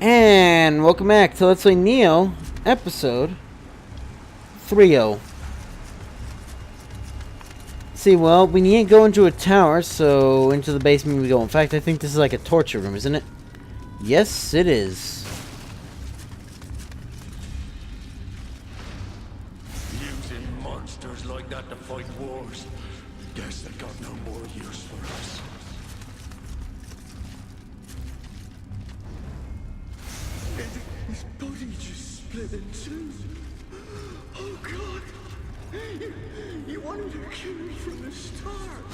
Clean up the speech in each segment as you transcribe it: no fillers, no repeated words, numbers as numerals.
And welcome back to Let's Play Nioh, episode 3. See, well, we need to go into a tower, so into the basement we go. In fact, I think this is like a torture room, isn't it? Yes, it is. Using monsters like that to fight wars. Guess they got no more use for us. His body just split in two. Oh God! You wanted to kill me from the start.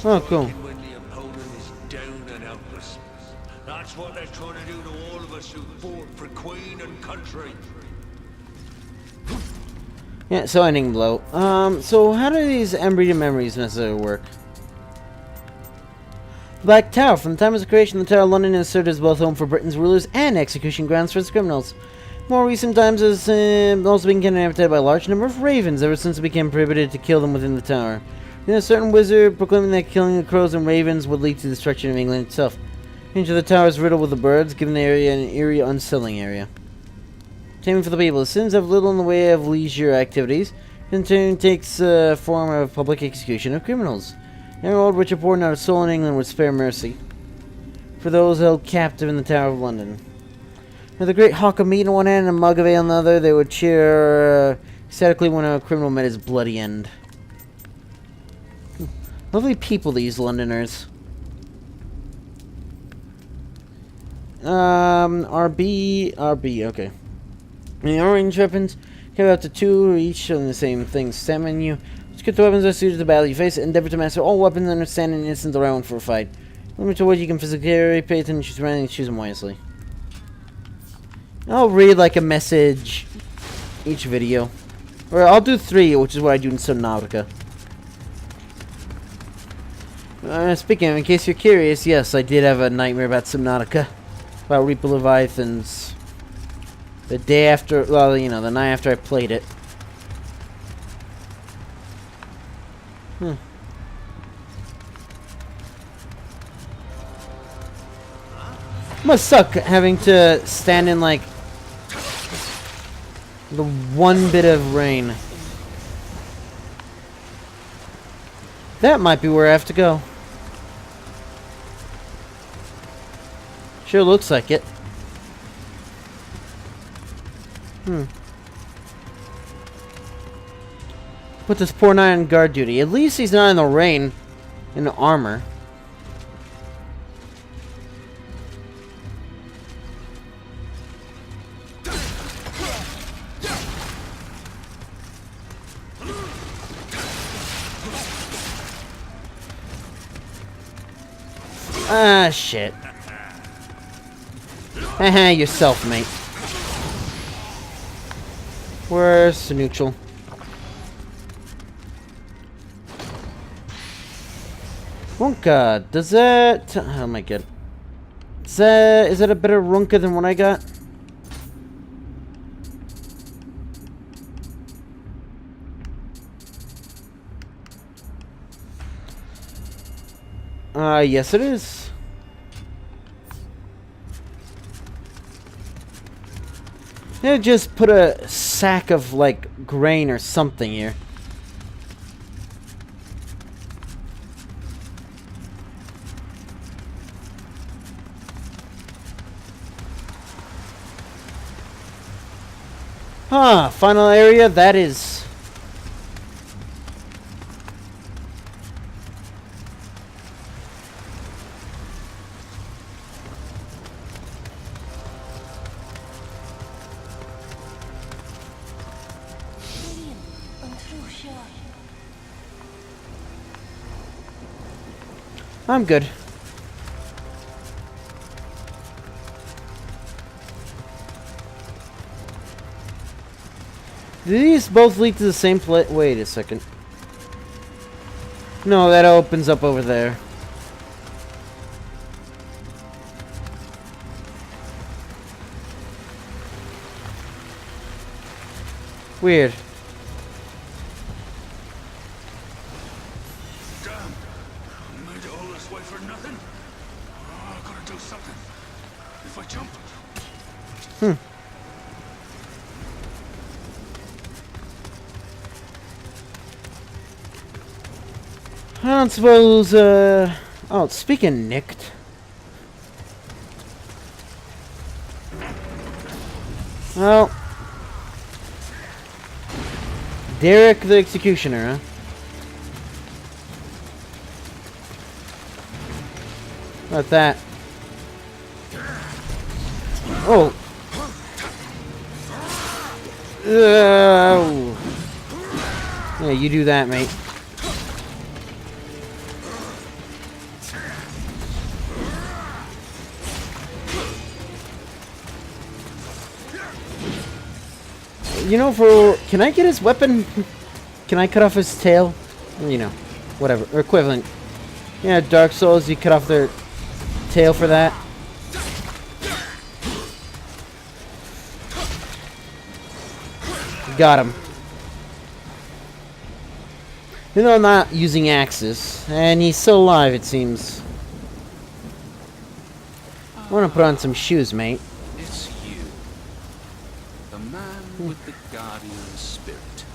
Oh, cool. When the opponent is down and helpless. That's what they're trying to do to all of us who fought for Queen and country. Yeah, so ending blow. So how do these embryonic memories necessarily work? Black Tower. From the time of its creation, the Tower of London has served as both home for Britain's rulers and execution grounds for its criminals. More recent times has also been inhabited by a large number of ravens ever since it became prohibited to kill them within the tower. Then a certain wizard proclaiming that killing the crows and ravens would lead to the destruction of England itself. Into the tower is riddled with the birds, giving the area an eerie, unsettling area. Taming for the people. The citizens have little in the way of leisure activities, in turn takes form of public execution of criminals. Never old, rich or poor, not a soul in England would spare mercy for those held captive in the Tower of London. With a great hawk of meat in one hand and a mug of ale in the other, they would cheer ecstatically when a criminal met his bloody end. Lovely people, these Londoners. RB, okay. The orange weapons can have up to 2 each on the same thing. Stat menu. Get the weapons are suited to the battle you face. Endeavor to master all weapons and understand an instant around for a fight. Limit to what you can physically carry. Pay attention to choose randomly and choose them wisely. I'll read like a message each video. Or I'll do 3, which is what I do in Subnautica. Speaking of, in case you're curious, yes, I did have a nightmare about Subnautica. About Reaper Leviathans. The day after, well, you know, the night after I played it. Must suck having to stand in like the one bit of rain. That might be where I have to go. Sure looks like it. Put this poor knight on guard duty. At least he's not in the rain in armor. Ah, shit. Haha, yourself, mate. Where's the neutral? Runka, does that... Oh my god. Is that a better Runka than what I got? Yes it is. Yeah, just put a sack of, like, grain or something here. Huh, final area, that is... I'm good. Do these both lead to the same place? Wait a second. No, that opens up over there. Weird. Damn! Made it all this way for nothing? do something. If I jump. I don't suppose, oh, speaking nicked. Well, Derek the Executioner, huh? About that. Oh. Yeah, you do that, mate. You know, can I get his weapon? Can I cut off his tail? You know, whatever, or equivalent. Yeah, Dark Souls, you cut off their tail for that. Got him. You know, I'm not using axes, and he's still alive, it seems. I want to put on some shoes, mate. It's you. The man with the guardian spirit.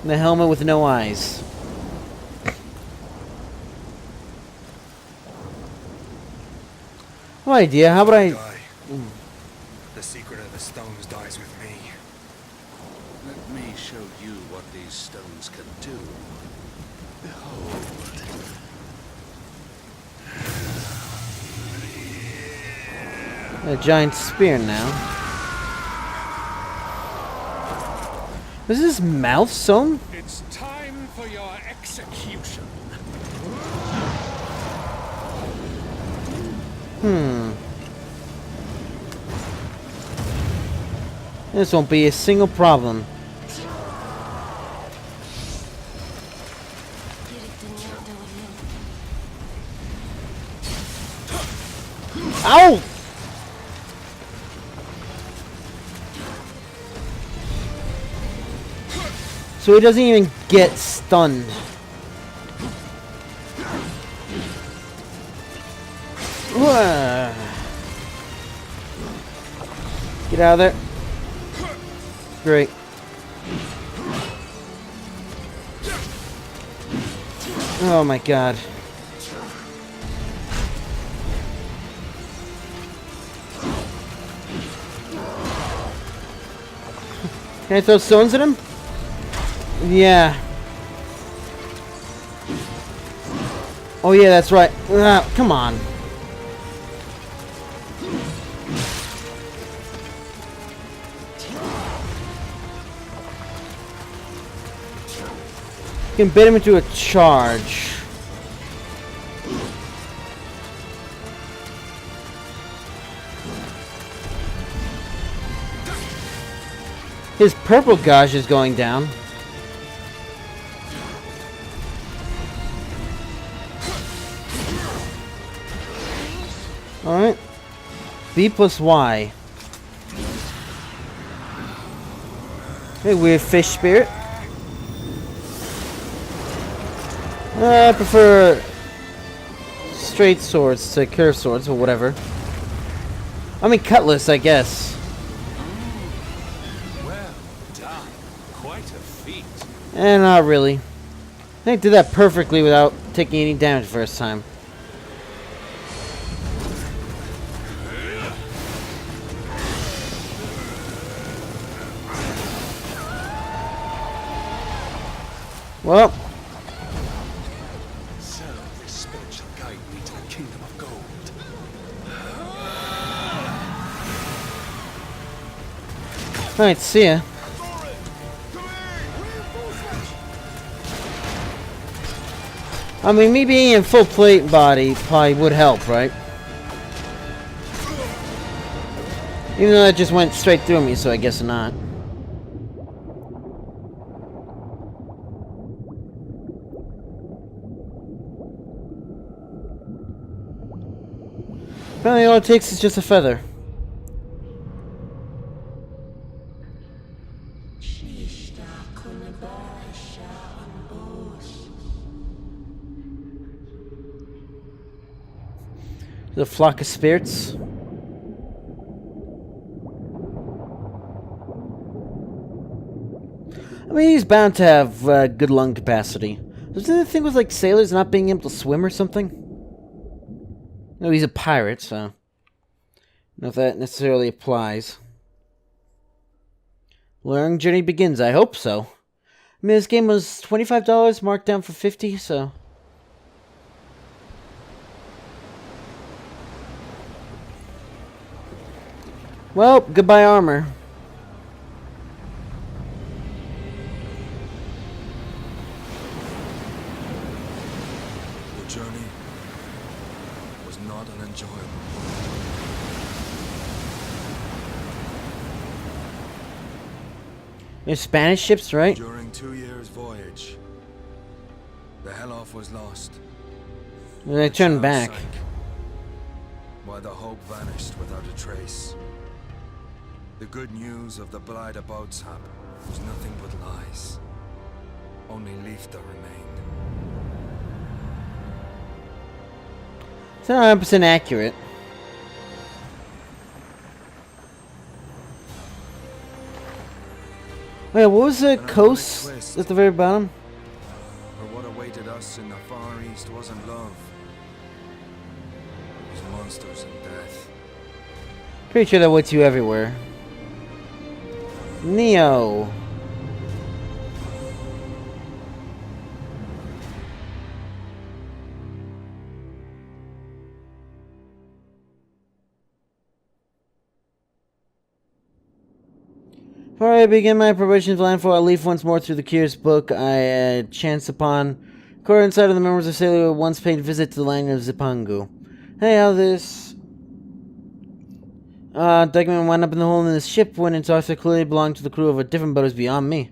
The helmet with no eyes. No idea. How about I? The secret of the stones dies with me. Let me show you what these stones can do. Behold. A giant spear now. Is his mouth sewn? It's time for your execution. This won't be a single problem. Ow! So he doesn't even get stunned. Whoa. Get out of there. Great. Oh my god. Can I throw stones at him? Yeah. Oh yeah, that's right. Come on. You can bait him into a charge. His purple gauge is going down. Alright. B plus Y. Hey, weird fish spirit. I prefer straight swords to curved swords, or whatever. I mean, cutlass, I guess. Well done. Quite a feat. Not really. I think I did that perfectly without taking any damage the first time. Well. So this spirit shall guide me to the kingdom of gold. Alright, see ya. I mean, me being in full plate body probably would help, right? Even though that just went straight through me, so I guess not. Apparently all it takes is just a feather. The flock of spirits. I mean, he's bound to have good lung capacity. Was there the thing with like sailors not being able to swim or something? No, he's a pirate, so I don't know if that necessarily applies. Learning journey begins. I hope so. I mean, this game was $25, marked down for $50, so. Well, goodbye armor. The journey was not an enjoyable one. There's Spanish ships, right? During 2 years' voyage, the Helloff was lost. They turned back. Sank, while the hope vanished without a trace. The good news of the Blighter boatshap was nothing but lies. Only Leifta remained. It's not 100% accurate. Wait, what was the coast at the very bottom? For what awaited us in the Far East wasn't love. It was monsters and death. Pretty sure that waits you everywhere. Nioh. Before I begin my preparations for landfall, I leaf once more through the curious book I chanced upon. Gore inside of the members of Sailor who once paid a visit to the land of Zipangu. Hey, how this document wound up in the hole in this ship when its author clearly belonged to the crew of a different boat is beyond me.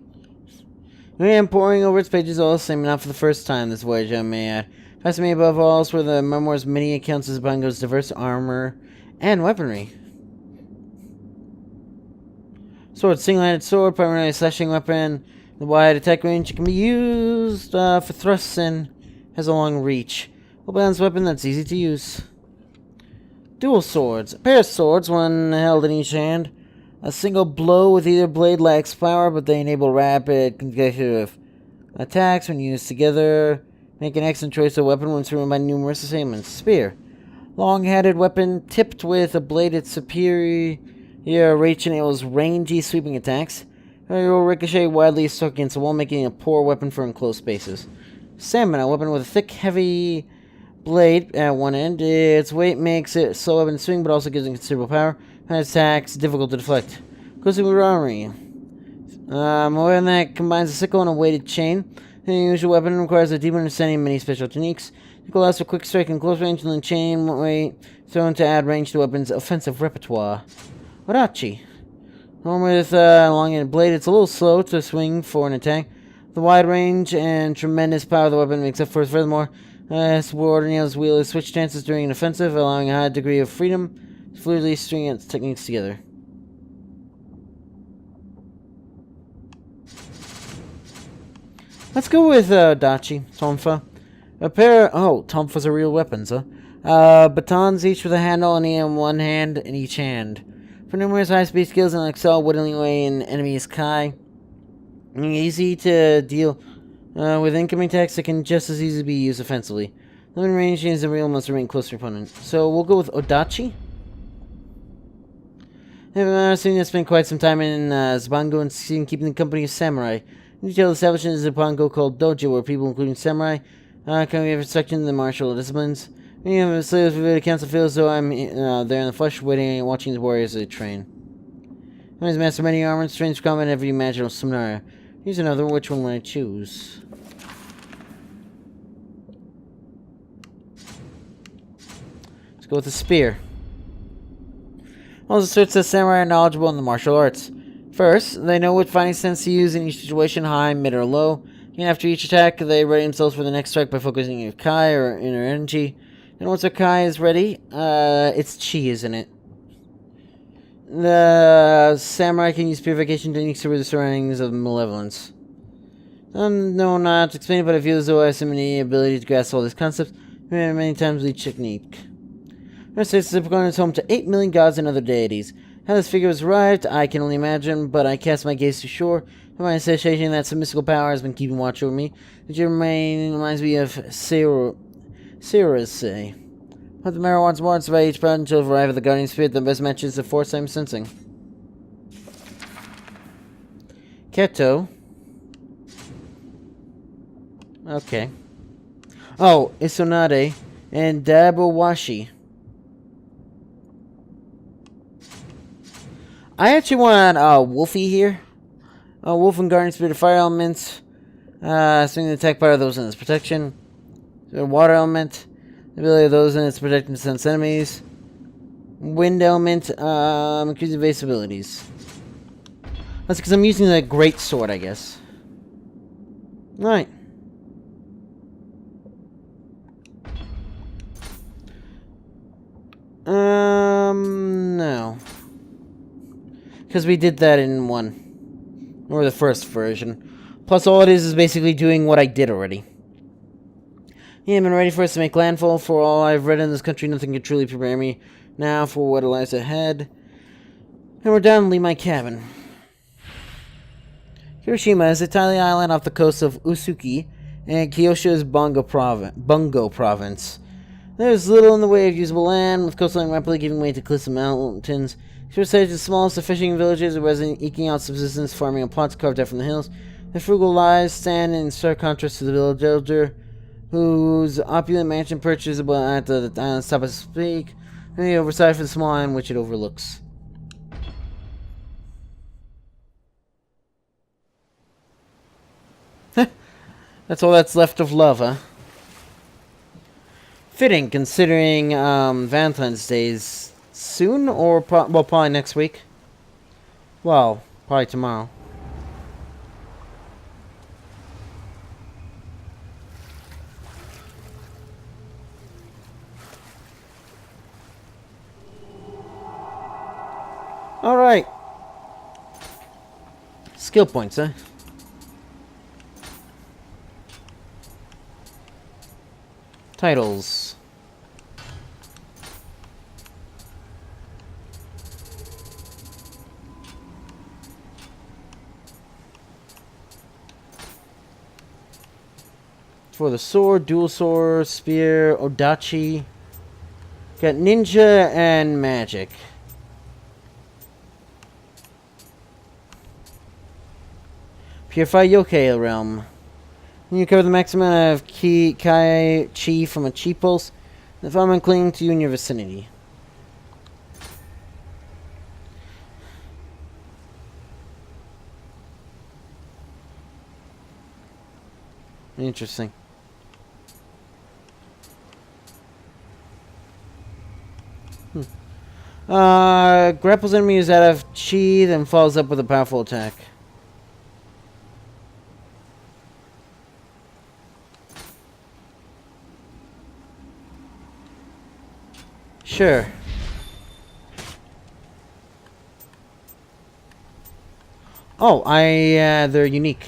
Here I am poring over its pages all the same, not for the first time this voyage, I may add. Fascinating above all were the memoir's many accounts of Zipangu's diverse armor and weaponry. Sword, single-handed sword, primarily a slashing weapon. The wide attack range can be used for thrusts and has a long reach. Well-balanced weapon that's easy to use. Dual swords. A pair of swords, one held in each hand. A single blow with either blade lacks power, but they enable rapid consecutive attacks when used together. Make an excellent choice of weapon when surrounded by numerous assailants. Spear. Long-handed weapon tipped with a bladed superior reach enables rangy sweeping attacks. It will ricochet widely struck against the wall, making a poor weapon for enclosed spaces. Stamina. A weapon with a thick, heavy blade at one end. Its weight makes it slow weapon to swing, but also gives it considerable power. And attacks difficult to deflect. Closely armory. A weapon that combines a sickle and a weighted chain. The usual weapon requires a deep understanding of many special techniques. It allows for quick strike and close range, and the chain weight thrown to add range to the weapon's offensive repertoire. Warachi. One with a long-ended blade, it's a little slow to swing for an attack. The wide range and tremendous power of the weapon makes up for it. Furthermore, subordinates wheel switch chances during an offensive, allowing a high degree of freedom to fluidly string its techniques together. Let's go with Dachi, Tonfa. A pair Tonfas are real weapons, huh? Batons each with a handle in one hand in each hand. For numerous high-speed skills and excel whittling away in enemies' Kai. Easy to deal with incoming attacks that can just as easily be used offensively. Limited range is a real must remain close to your opponent. So we'll go with Odachi. I've seen that spent quite some time in Zipangu and seen keeping the company of samurai. In detail, establishment is a Zipangu called Dojo, where people, including samurai, can give instruction in the martial disciplines. Many of the slaves vivid accounts of feel as though I'm there in the flesh, waiting and watching the warriors as they train. One is master many armor and strange combat in every imaginable scenario. Here's another. Which one would I choose? Let's go with the spear. All the sorts of samurai are knowledgeable in the martial arts. First, they know what fighting stance to use in each situation, high, mid, or low. And after each attack, they ready themselves for the next strike by focusing your Kai or inner energy. And once their Kai is ready, it's chi, isn't it? The samurai can use purification techniques to rid the surroundings of malevolence. No, not to explain it, but I feel as though I have some ability to grasp all these concepts. Many times with each technique. Our Ziprecon is home to 8 million gods and other deities. How this figure was arrived, I can only imagine, but I cast my gaze to shore. My association that some mystical power has been keeping watch over me. Which reminds me of Sarah's say. But the Mara wants more to survive each part until arrive at the Guardian Spirit. The best matches the force I'm sensing. Keto. Okay. Oh, Isonade and Dabowashi. I actually want Wolfie here. Wolf and Guardian Spirit of Fire elements. Swing the attack power of those in its protection. Water element. The ability of those in its protection to sense enemies. Wind element. Increase evasive abilities. That's because I'm using the great sword, I guess. Alright. No. Because we did that in one. Or the first version. Plus, all it is basically doing what I did already. Yeah, I've been ready for us to make landfall. For all I've read in this country, nothing can truly prepare me now for what lies ahead. And we're down to leave my cabin. Hiroshima is a tiny island off the coast of Usuki, and Kyosho is Bungo Province. There's little in the way of usable land, with coastline rapidly giving way to cliffs and mountains. Short is the smallest of fishing villages, a resident eking out subsistence, farming on plots carved out from the hills. The frugal lives stand in stark contrast to the village elder, whose opulent mansion perches at the island's top of peak, and the oversight for the small island which it overlooks. That's all that's left of love, huh? Fitting, considering Valentine's Day's soon, or well, probably next week. Well, probably tomorrow. All right. Skill points, huh? Titles. For the sword, dual sword, spear, odachi. Got ninja and magic. Purify Yokai realm. When you recover the maximum amount of Kai Chi from a Chi pulse, the fireman clinging to you in your vicinity. Interesting. Grapples enemies out of Chi, then follows up with a powerful attack. Sure. Oh, they're unique.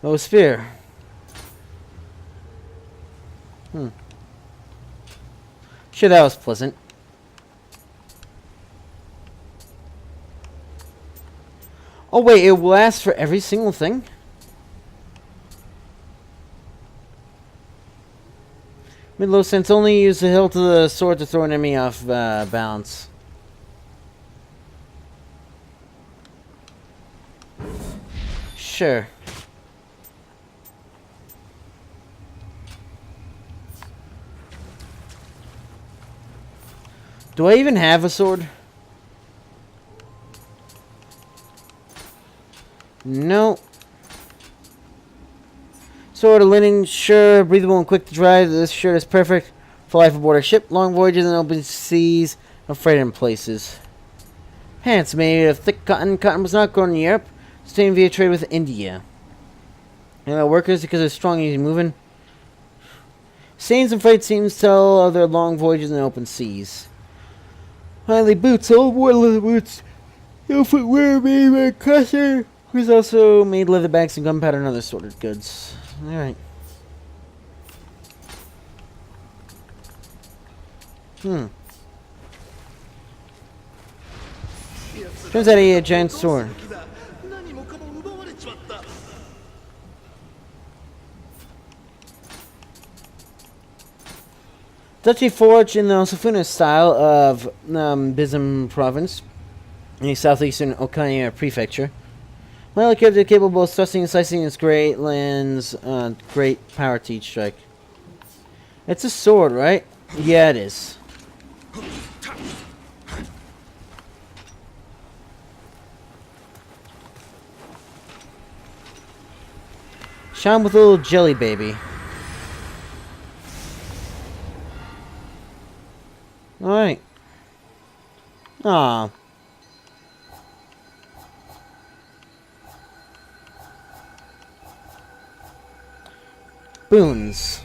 Oh, sphere. Sure, that was pleasant. Oh wait, it will last for every single thing? Mid-low sense, only use the hilt of the sword to throw an enemy off balance. Sure. Do I even have a sword? No. Sword of linen, sure, breathable and quick to dry. This shirt is perfect for life aboard a ship, long voyages in open seas, afraid in places. Pants made of thick cotton. Cotton was not grown in Europe, sustained via trade with India. Workers because they're strong and easy moving. Stains and freight seams tell of their long voyages in open seas. Finally, boots, old war leather boots. No footwear made by Crusher, who's also made leather bags and gunpowder and other sorted goods. Alright. Turns out he had a giant sword. 何もかも奪われちまった。 Dutchy forged in the Osafuna style of Bizum province, in the southeastern Okaya prefecture. Well equipped and capable of thrusting and slicing its great lens, great power to each strike. It's a sword, right? Yeah, it is. Shine with a little jelly baby. Alright. Ah. Boons.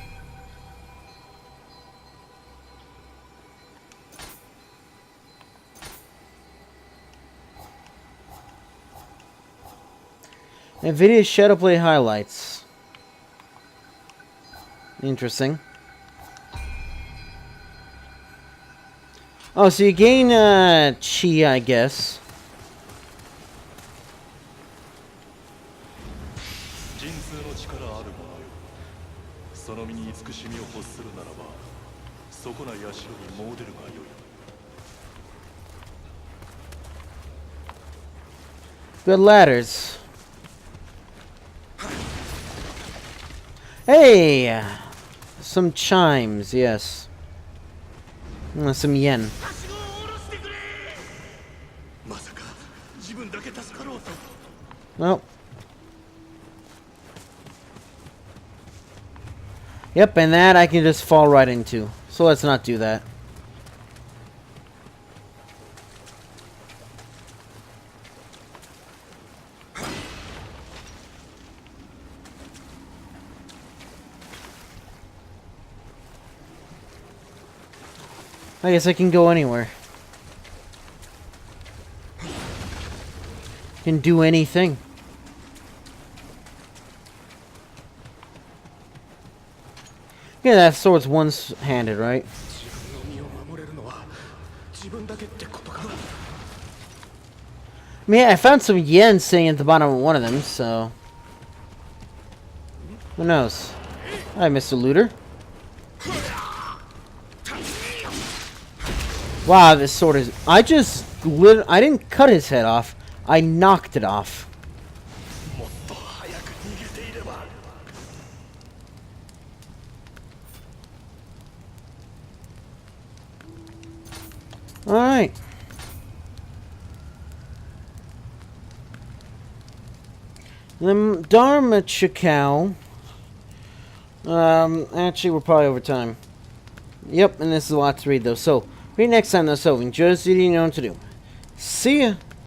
NVIDIA Shadowplay highlights. Interesting. Oh, so you gain chi, I guess. 神通の力ある者よ。その身に慈しみを欲するならば、そこな社に詣でるがよい。Good ladders. Hey! Some chimes, yes. Some yen. はしごを下ろしてくれ。まさか自分だけ助かろうと。 Well. Yep, and that I can just fall right into. So let's not do that. I guess I can go anywhere. Can do anything. Yeah, that sword's one-handed, right? 自分の身を守れるのは自分だけってことか。 I mean, I found some yen sitting at the bottom of one of them, so... Who knows? Hi, Mr. Looter. Wow, this sword is... I didn't cut his head off. I knocked it off. もっと早く逃げていれば。 Alright. The Dharma Chikau. Actually, we're probably over time. Yep, and this is a lot to read, though. So, read next time, though. So, enjoy this video, you know what to do. See ya!